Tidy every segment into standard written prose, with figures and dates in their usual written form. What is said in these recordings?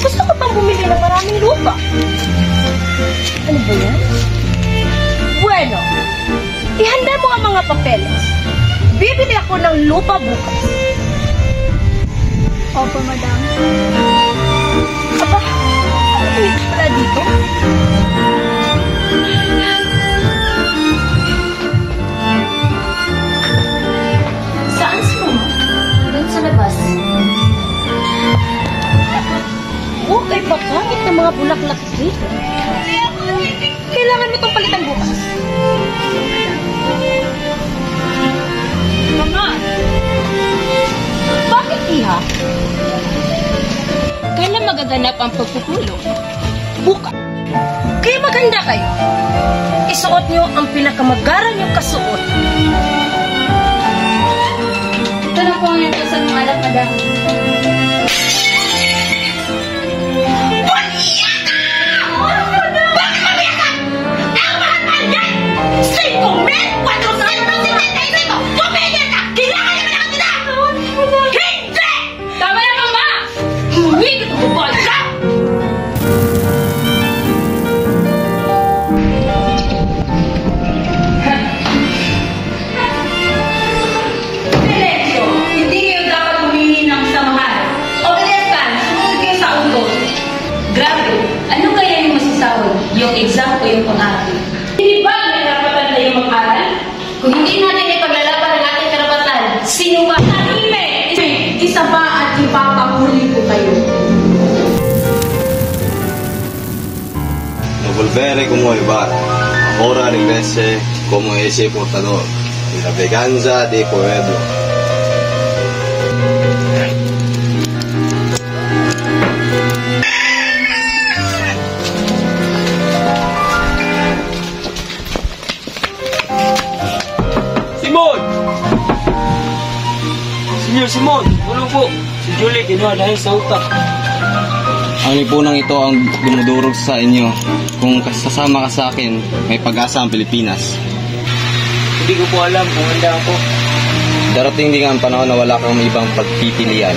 Gusto ko pang bumili ng maraming lupa. Ano ba yan? Bueno, ihanda mo ang mga papeles. Bibili ako ng lupa bukas. Opo, madam. Aba, ano dito pala dito? Saan si Mama? Doon sa labas. Ay bakit ng mga bulaklak dito? Kailangan mo itong palitan bukas. Mama! Bakit, Iha? Kailan magaganap ang pagpupulong? Bukas. Kaya maganda kayo. Isuot niyo ang pinakamagara niyong kasuot. Ito na po ang yung kasal ng anak, madam. Yung exam ko yung pang-aaral. Hindi ba may karapatan tayo mag-aral? Kung hindi natin ipaglalaban ang ating karapatan, sino ba? Tahimik! Isa pa at ipapahuli ko kayo. No volvere como el bar, ahora regrese como ese portador, y la venganza de pueblo. Senyor Simon, tulong po. Si Julie kinuha dahil sa utak. Ang lipunang ito ang dumudurog sa inyo. Kung kasama ka sa akin, may pag-asa ang Pilipinas. Hindi ko po alam kung handa ako. Darating din ang panahon na wala kang ibang pagpipilian.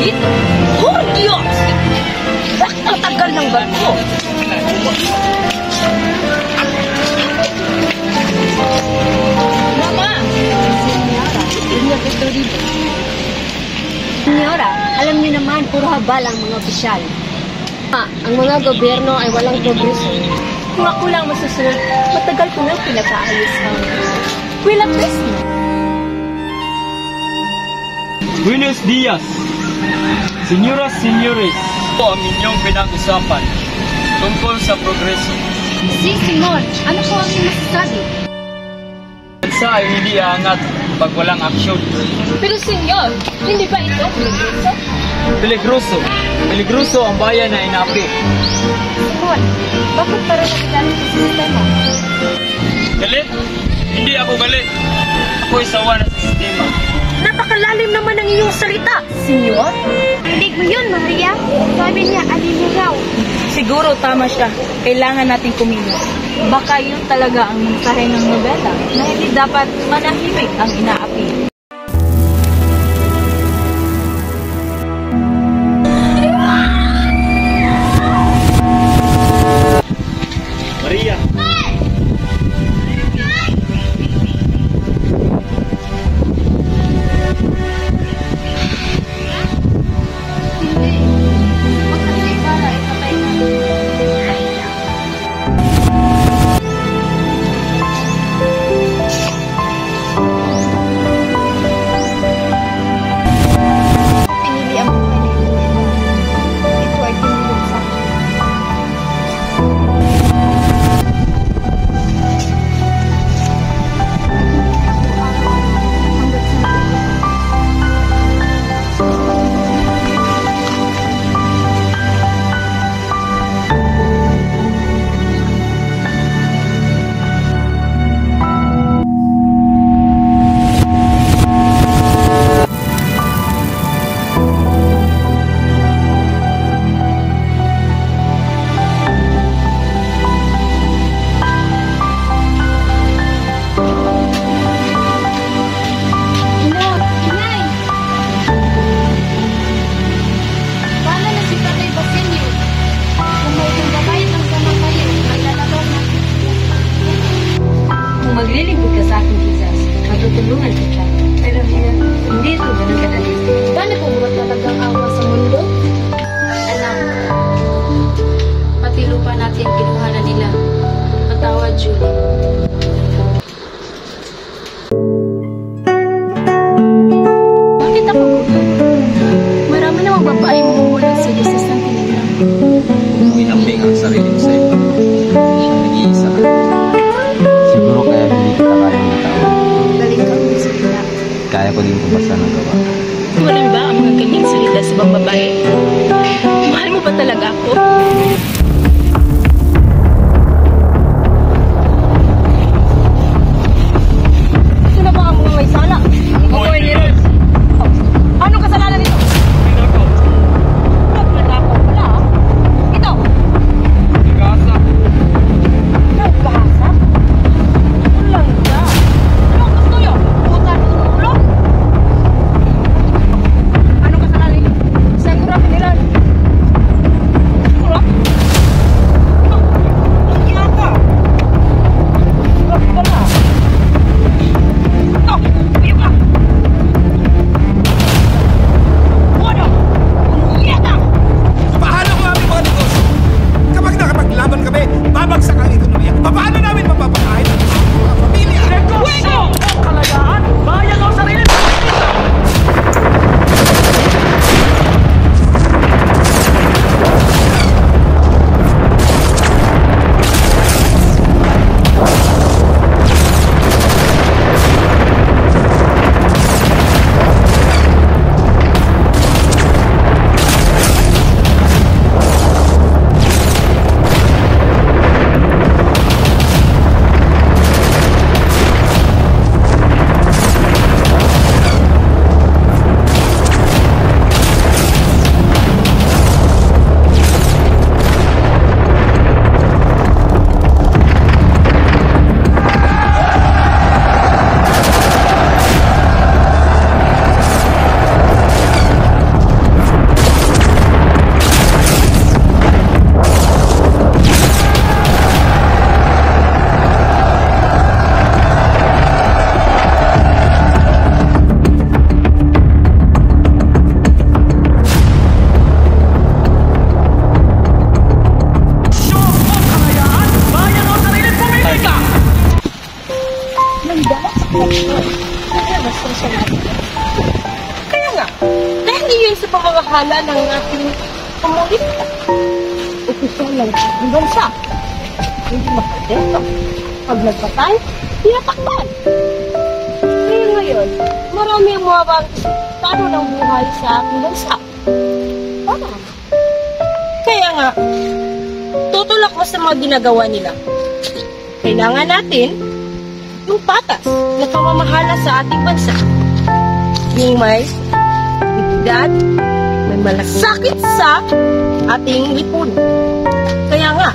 Dito? Oh, Diyos! Bakit ang tagal ng barko? Mama! Senyora, alam niyo naman, puro habal ang mga opisyal. Ang mga gobyerno ay walang progreso. Kung ako lang masusunod, matagal ko nang pinakaayos ang Willa Prisma. Buenos dias! Senyoras, senyores, ito ang inyong pinag-usapan tungkol sa progreso. Si Simon, ano po ang iyong masasabi? Bansa ay hindi aangat pag walang aksyon. Pero senyor, hindi ba ito peligroso? Peligroso. Peligroso ang bayan na inapi. Simon, bakit para nagagalit sa sistema? Galit? Hindi ako galit. Ako'y sawa na sa sistema. Napakalalim naman ang iyong salita, senyor. Hindi ko yun, Maria. Sabi niya, aliligaw. Siguro tama siya. Kailangan natin kumilos. Baka yun talaga ang mensahe ng nobela na hindi dapat manahimik ang inaapi. Maria! Kung maglilingkod ka sa akin, Jesus, matutulungan kita. Pero hindi ito ganun kadali. Gano'n po ba talagang awa sa mundo? Anak, pati lupa natin kinuha na nila. Patawad, Julie. Bakit ako gutom? Marami namang babae mumulat sa Jesus ng tinignan. Kung inambing ang sarili mo sa iyo, siya nag-iisa ka. Siguro kaya hindi kita kayang bitawan. Galing ka kung sila. Kaya ko din pumasa ng gawa. Walang ba ang mga ganyang salita sa ibang babae? Mahal mo ba talaga ako? Ito na ba ang mga may sala? Hoy, Liz! Anong kasalanan nito? Nako, Nagnanakaw pala, ah. Ito, nag-aasa. nagkahasap. Walang ka. Ano gusto yun? Putan ng ulo? Anong kasalanan nito? Saan ko rapin nila? Kurap? Ang ginaka. Kurap pala. Ito, piyo ka. Wala! Iyaka! Paano ko aming mga negosyo? Kapag nakapaglaban kami, babagsak ang ekonomiya. Paano namin mapapakain ang aming mga pamilya? Fuego! Kalayaan! Bayan o sarili! Kaya nga, dahil iyon sa pamamahala ng ating komunista. Opisyal lang ang bansa. Hindi makatento. Pag nagpatay, tinatakpan. Kaya ngayon, marami ang mga tano ng buhay sa ating bansa. Tama. Kaya nga, tutulak mo sa mga ginagawa nila. Kailangan natin yung patas na pamamahala sa ating bansa. Yung may dignidad, may malasakit sa ating lipunan. Kaya nga,